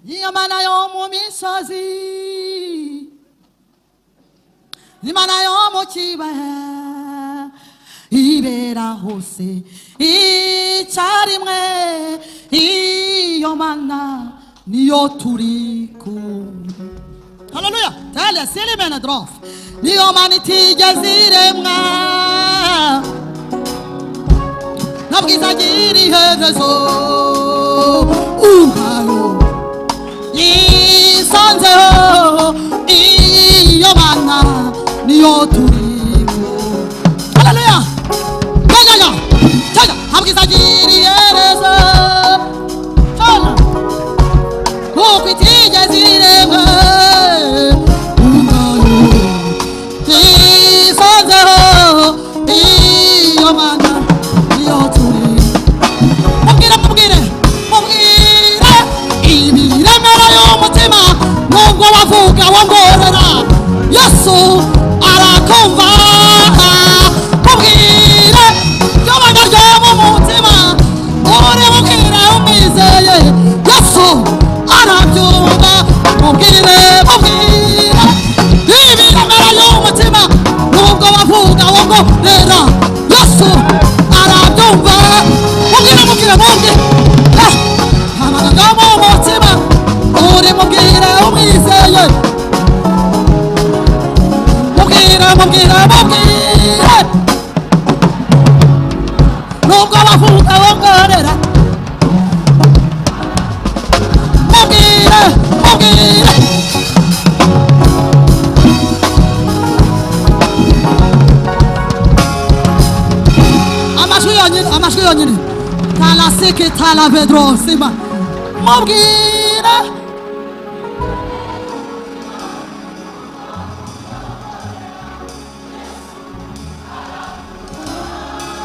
Imana yo mu misozi, Imana yo mu kibaya, ibera hose icyarimwe. Iyo Mana niyo turi kumwe. Haleluya. Tale selimena drof, niyo Mana itigeze iremwa, nabwiza agira iherezo. Uhayo yisanzeho, iyo Mana niyo turi kumwe. Haleluya. Chaja nabwiza agira iherezo, kuko itigeze iremwa. Uhayo yisanzeho, iyo Mana niyo turi. Mubwire ibiremera y'umutima, nubwo wavuga wongorera, Yesu arakumva. Mubwire ibyo ryo mu mutima, uri mubwire umwizeye, Yesu arabyumva. Mubwire ibiremera y'umutima, nubwo wavuga wongorera, Yesu arabyumva. Mubwire amagambo y'umutima, uri mubwire umwizeye. Mubwire nubwo bavuga wongorera. Mubwire amajwi amajwi yonyine talaseke talavedro sima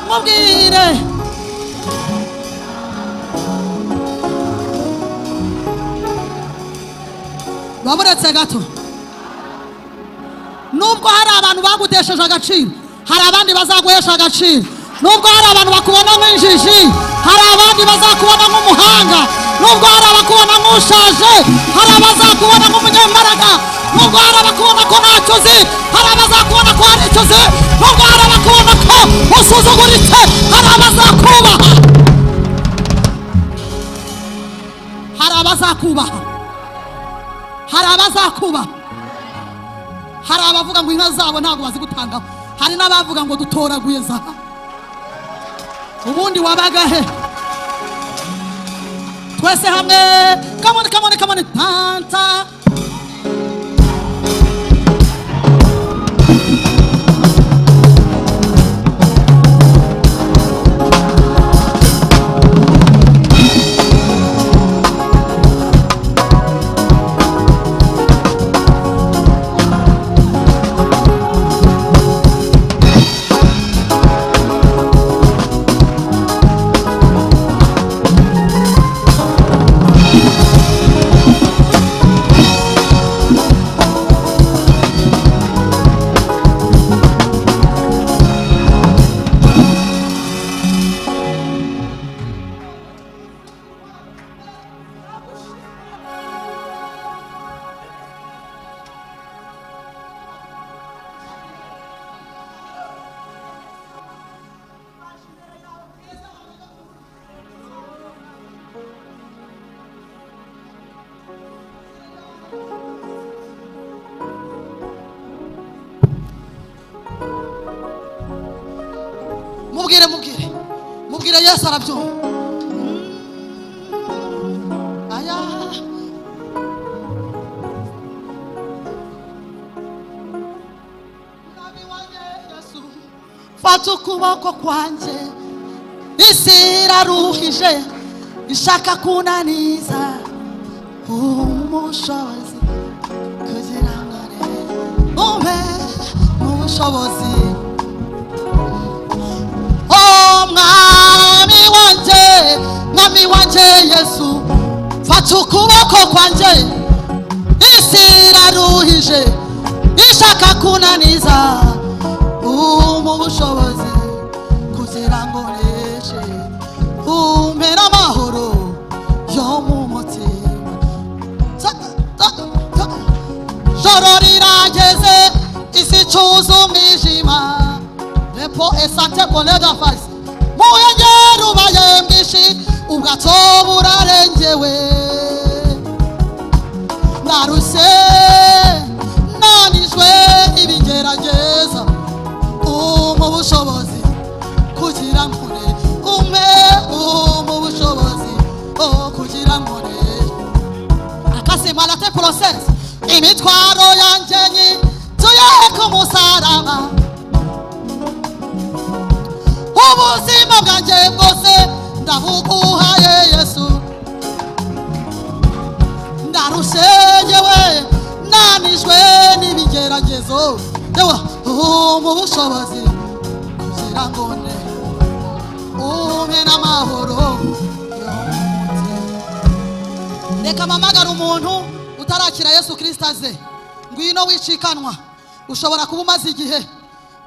mubwire baburetse gato nubwo hari abantu bagutesheje agaciro hari abandi bazaguhesha agaciro nubwo hari abantu bakubona nk'injiji hari abandi bazakubona nk'umuhanga nubwo hari abakubona nk'ushaje hari abazakubona nk'umunyembaraga nubwo hari abakubona ko ntacyo uzi hari abazakubona ko hari icyo uzi nubwo hari abakubona ko usuzuguritse hari abazakubaha hari abavuga ngo inka zabo ntabwo bazigutangaho hari n'abavuga ngo dutoraguye zaha ubundi wabagahe twese hamwe kamone tanta mubwire Yesu arabyumva aya nabi wanjye Yesu fata ukuboko kwanjye isi iraruhije ishaka kunaniza umushobozi kugira ngo umpe ubushobozi mwami wanje Yesu fata ukuboko kwanje isi iraruhije ishaka kunaniza ubushobozi kugira ngo neshe umpe n'amahoro yo mu mutima joro rirageze isi cuza umwijima lepo esante koleda fasi muyengera ubaye mbishi ubwato burarengewe naruse nanijwe ibigerageza mu bushobozi kugira ngo mu bushobozi kugira ngo akasema late process imitwaro yanjye tuye ku musaraba ubuzima bwanjye bwose ndabuguhaye Yesu ndarushe yewe nanijwe n'ibigeragezo yewe mu bushobozi kugira ngo umpe n'amahoro reka mpamagara umuntu utarakira Yesu Kristo aze ngwino wicikanwa ushobora kuba umaze igihe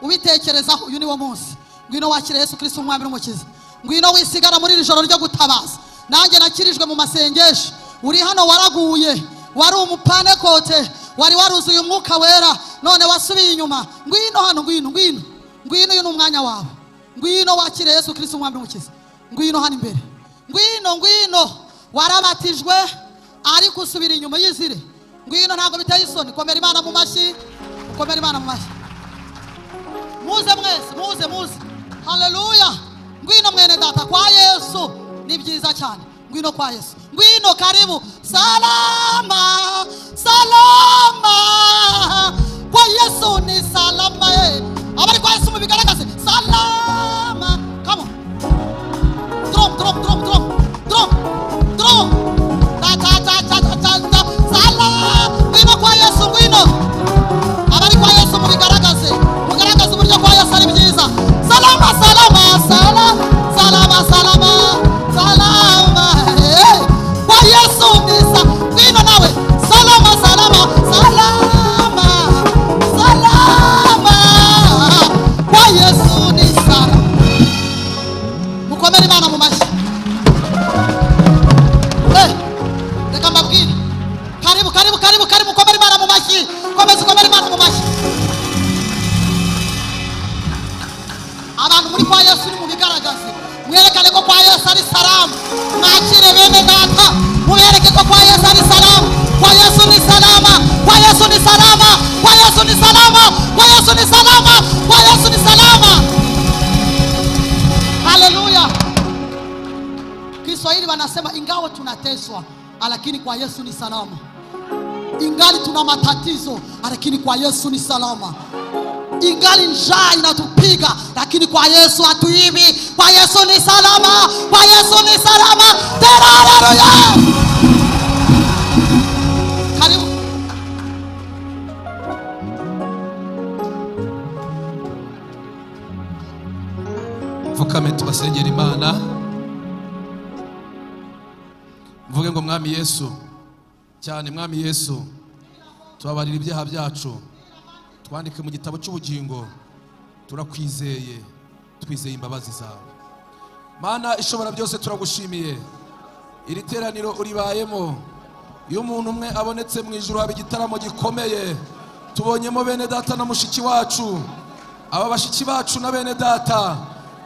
ubitekerezaho uyu ni wo munsi ngwino wakira Yesu Kristo umwami n'umukiza ngwino wisigara muri iri joro ryo gutabaza nanjye nakirijwe mu masengesho uri hano waraguye wari umupanekote wari waruzuye umwuka wera none wasubiye inyuma ngwino hano ngwino uyu ni umwanya wawe ngwino wakira Yesu Kristo umwami n'umukiza ngwino hano imbere ngwino warabatijwe ariko usubira inyuma y'izire ngwino ntabwo biteye isoni komera Imana mu mashyi muze mwese muze haleluya ngwino mwene data kwa Yesu ni byiza cyane ngwino kwa Yesu ngwino karibu salama kwa Yesu ni salama abari kwa Yesu mubigaragaze salama come on mubereke ko kwa Yesu ari salama, kwa Yesu ni salama, kwa Yesu ni salama, kwa Yesu ni salama, kwa Yesu ni salama, kwa Yesu ni salama. Haleluya. Kiswahili wanasema ingawa tunateswa lakini kwa Yesu ni salama. Ingali tuna matatizo lakini kwa Yesu ni salama. Ingali njaa inatupiga lakini kwa Yesu hatuibi. Kwa Yesu ni salama, kwa Yesu ni salama. Haleluya. Karibu. Mfukame tubasengera Imana. Mvuge ngo Mwami Yesu, cyane Mwami Yesu, tubabarira ibyaha byacu, twandike mu gitabo cy'ubugingo. Turakwizeye, twizeye imbabazi zawe. Mana ishobora byose, turagushimiye iri teraniro uribayemo. Iyo umuntu umwe abonetse mu ijuru haba igitaramo gikomeye. Tubonyemo bene data na mushiki wacu, aba bashiki bacu na bene data,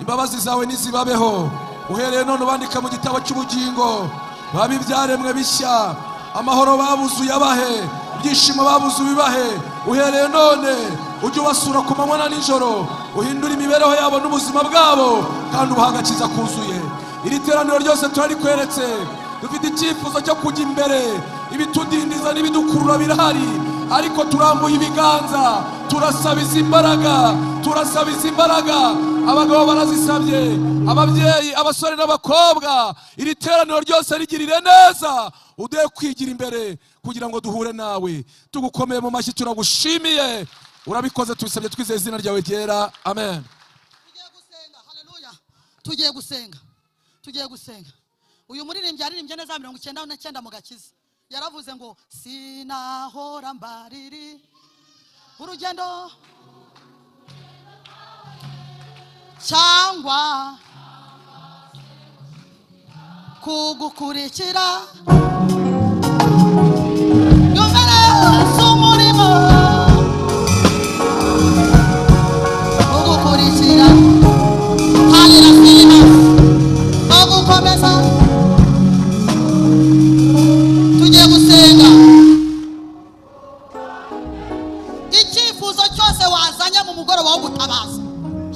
imbabazi zawe nizibabeho. Uhereye none ubandika mu gitabo cy'ubugingo, babi byaremwe bishya, amahoro babuzu yabahe, ibyishimo babuzu bibahe. Uhereye none ujye ubasura ku manywa na nijoro, uhindura imibereho yabo n'ubuzima bwabo, kandi ubuhagakiza kuzuye. Iri teraniro ryose turarikweretse, dufite icyifuzo cyo kujya imbere. Ibitudindiza n'ibidukurura birahari, ariko turambuye ibiganza, turasabiza imbaraga, turasabiza imbaraga. Abagabo barazisabye, ababyeyi, abasore n'abakobwa, iri teraniro ryose rigirire neza. Uduhe kwigira imbere kugira ngo duhure nawe. Tugukomeye mu mashyi, turagushimiye. Urabikoze, tubisabye twizeye izina ryawe ryera. Amen. Tugiye gusenga. Haleluya. Tugiye gusenga. Tugiye gusenga. Uyu muririmbyi yaririmbye neza 99 mu gakiza. Yaravuze ngo sinahora mbariri urugendo cyangwa kugukurikira yumere umurimo kugukurikira haleluya kugukomeza. Tugiye gusenga. Icyifuzo cyose wazanye mu mugoroba wo gutabaza,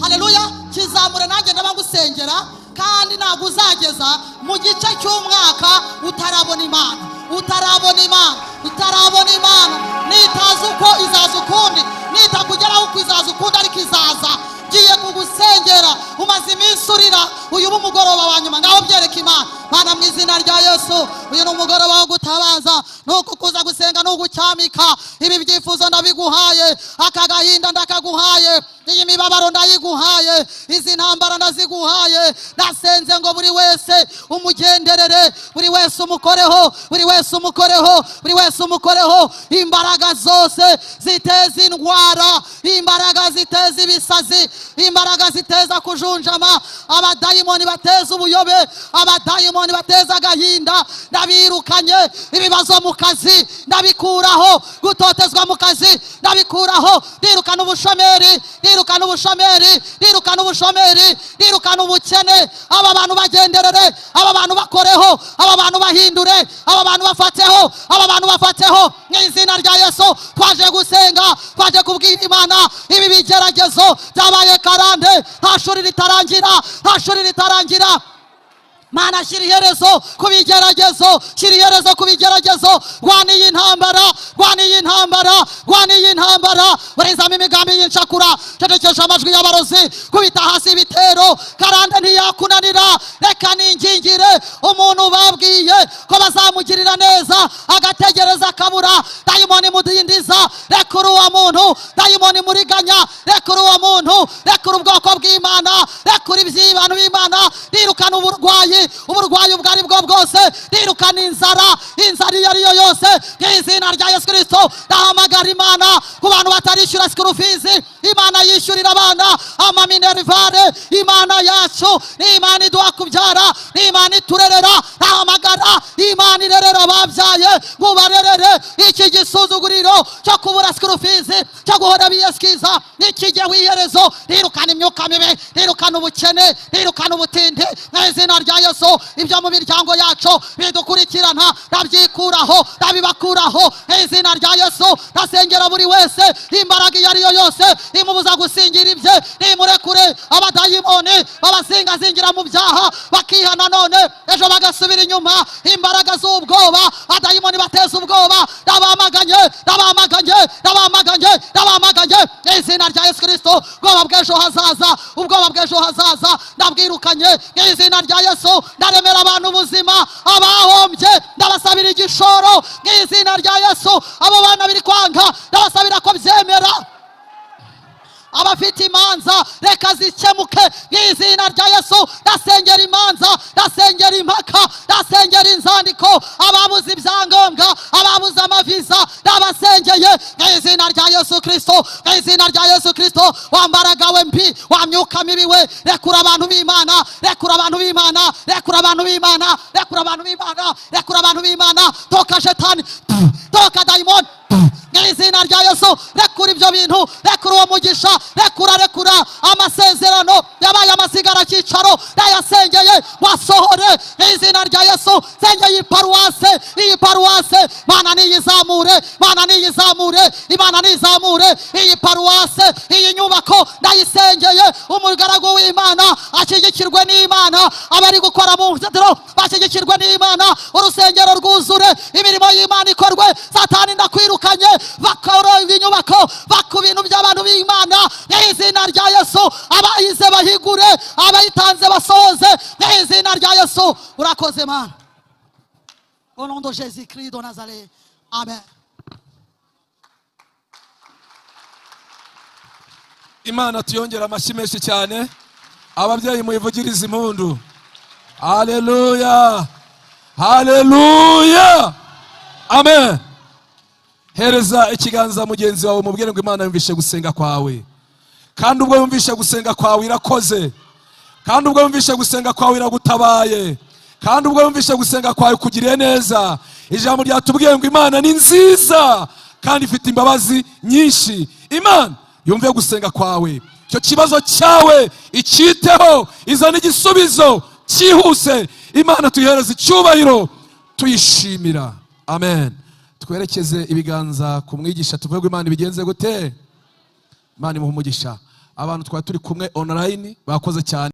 haleluya, kizamure nanjye ndabagusengera. Kandi ntabwo uzageza mu gice cy'umwaka utarabona Imana, utarabona Imana, utarabona Imana. Nitaza uko izaza ukundi, nitakugeraho uko izaza ukundi, ariko izaza. Giye kugusengera, umaze iminsi urira, uyu mugoroba wa nyuma ngaho byereka Imana. Mana mu izina rya Yesu, uyu ni umugoroba wo gutabaza, nuko kuza gusenga n'ugucyamika. Ibi byifuzo ndabiguhaye, aka gahinda ndakaguhaye, iyi mibabaro ndayiguhaye, izi ntambara ndaziguhaye. Nasenze ngo buri wese umugenderere, buri wese umukoreho, buri wese umukoreho, buri wese umukoreho. Imbaraga zose ziteza indwara, imbaraga ziteza ibisazi, imbaraga ziteza kujunjama, abadayimoni bateza ubuyobe, abadayimoni bateza agahinda, ndabirukanye. Ibibazo mu kazi ndabikuraho, gutotezwa mu kazi ndabikuraho. Ndirukana ubushomeri, ndirukana ubushomeri, ndirukana ubushomeri, ndirukana ubukene. Aba bantu bagenderere, aba bantu bakoreho, aba bantu bahindure, aba bantu bafateho, aba bantu bafateho mu izina rya Yesu. Twaje gusenga, twaje kubwira Imana. Ibi bigeragezo byabaye karande, nta shuri ritarangira, nta shuri ritarangira. Mana shira iherezo kubigeragezo, shira iherezo kubigeragezo. Rwaniye intambara, rwaniye intambara, rwaniye intambara. Barizamo imigambi y'inshakura, cecekesha amajwi y'abarozi, kubita hasi ibitero. Karande ntiyakunanira, reka ningingire umuntu babwiye ko bazamugirira neza, agategereza akabura. Dayimoni mudindiza, rekura uwo muntu. Dayimoni muriganya, rekura uwo muntu. Rekura ubwoko bw'Imana, rekura iby'abantu b'Imana. Ndirukana uburwayi, uburwayi ubwo ari bwo bwose. Ndirukana inzara, inzara iyo ari yo yose mu izina rya Yesu Kristo. Ndahamagara Imana ku bantu batarishyura school fees, Imana yishyurira abana amaminerivare. Imana yacu ni Imana iduha kubyara, ni Imana iturerera. Ndahamagara Imana irerera ababyaye, mubarerere. Iki gisuzuguriro cyo kubura school fees, cyo guhora biyeskiza, nikijye wiherezo. Ndirukana imyuka mibi, ndirukana ubukene, ndirukana ubutinde mu izina rya Yesu. Ibyo ibyo mu miryango yacu bidukurikirana ndabyikuraho ndabibakuraho izina rya Yesu. Ndasengera buri wese imbaraga iyo ari yo yose imubuza gusingira ibye nimurekure. Abadayimoni babazingazingira mu byaha bakihana none ejo bagasubira inyuma. Imbaraga z'ubwoba abadayimoni bateza ubwoba ndabamaganye ndabamaganye ndabamaganye ndabamaganye izina rya Yesu Kristo. Ubwoba bw'ejo hazaza ubwoba bw'ejo hazaza ndabwirukanye izina rya Yesu. Ndaremera abantu ubuzima abahombye ndabasabira igishoro izina rya Yesu. Abo bana biri kwanga ndabasabira ko byemera. Abafite imanza reka zikemuke izina rya Yesu. Ndasengera imanza ndasengera impaka ndasengera inzandiko ababuze ibyangombwa ababuze amaviza ndabasengeye izina rya Yesu Kristo izina rya Yesu Kristo. Wambaraga we mbi wamyuka mibi we rekura abantu b'Imana rekura abantu b'Imana rekura abantu b'Imana rekura abantu b'Imana rekura abantu b'Imana. Toka shetani toka daimoni izina rya Yesu. Rekura ibyo bintu rekura uwo mugisha rekura amasezerano yabaye amasigara cyicaro ndayasengeye wasohore izina rya Yesu. Sengeye iyi paruwase Mana niyizamure Mana niyizamure Imana niyizamure iyi paruwase iyi nyubako ndayisengeye. Umugaragu w'Imana ashyigikirwe n'Imana abari gukora mu nzitiro bashyigikirwe n'Imana. Urusengero rwuzure imirimo y'Imana ikorwe. Satani ndakwirukanye bakora inyubako baku bintu by'abantu b'Imana izina rya Yesu. Abayize bahigure abayitanze basohoze izina rya Yesu. Urakoze Mana au nom de Jésus-Christ de Nazareth, amen. Imana tuyongera amashyi menshi cyane. Ababyeyi muyivugirize impundu. Haleluya haleluya amen. Hereza ikiganza mugenzi wawe mubwire ngo Imana yumvishe gusenga kwawe. Kandi ubwo yumvishe gusenga kwawe irakoze. Kandi ubwo yumvishe gusenga kwawe iragutabaye. Kandi ubwo yumvishe gusenga kwawe kugiriye neza. Ijambo ryatubwiye ngo Imana ni nziza kandi ifite imbabazi nyinshi. Imana yumve gusenga kwawe. Icyo kibazo cyawe icyiteho izana igisubizo cyihuse. Imana tuyihereze icyubahiro tuyishimira. Amen. Twerekeze ibiganza ku mwigisha tuvuge ngo Imana ibigenze gute. Imana imuhe umugisha. Abantu twari turi kumwe online bakoze cyane.